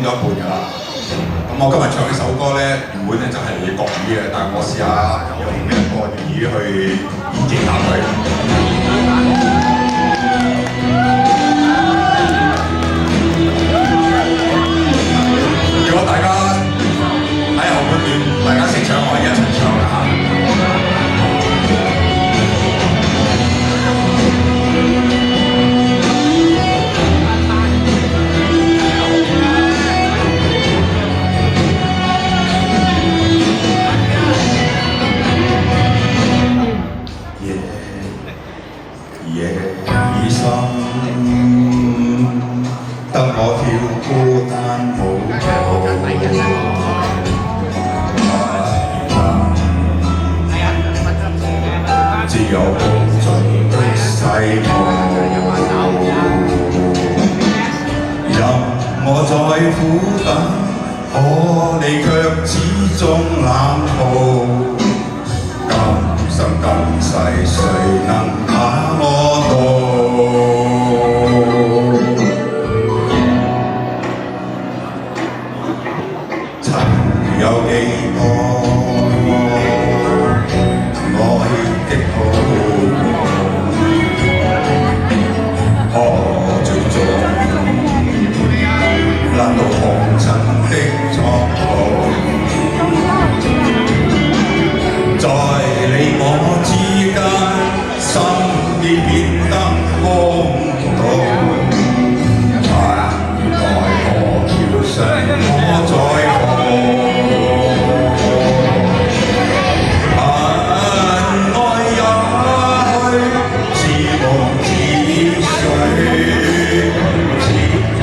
咗一半㗎啦。咁我今日唱呢首歌咧，原本咧就係國語嘅，但係我試下用一個粵語去演繹下佢。如果大家喺後半段，大家識唱，我哋一齊唱啦嚇。夜已深，得我跳孤單舞步，自由無盡的世途，任我再苦等，可你卻始終冷酷。今生今世，誰能把我渡？曾有幾多愛的好，可最終爛到紅塵的錯誤。在你我之間，心已變得空洞。奈何橋上我在哭，恨愛也許似夢似水，似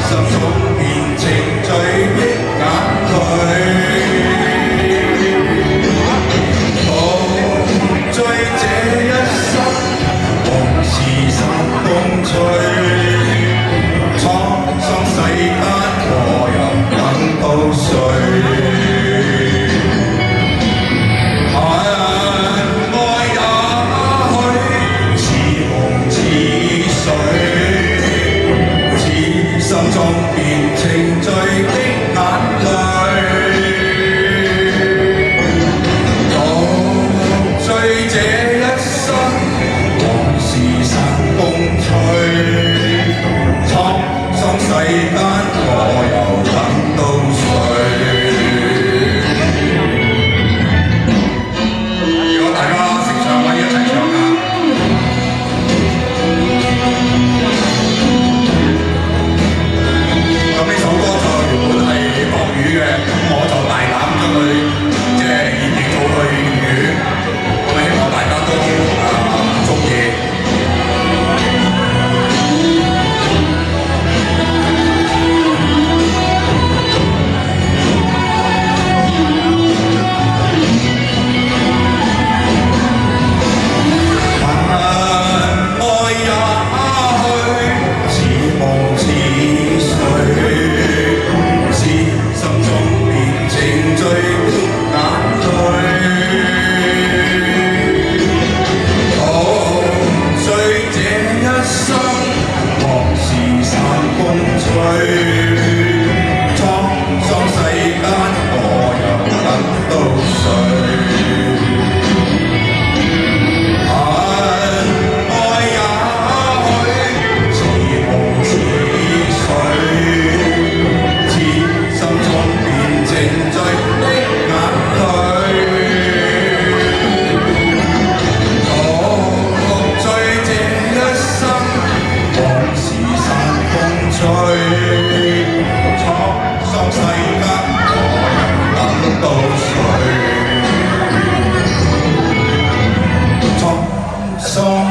心中變情醉的眼淚。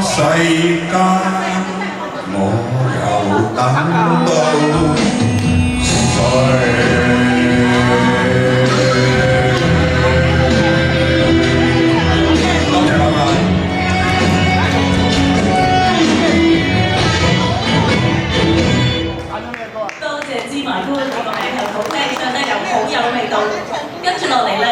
世間我又等到誰？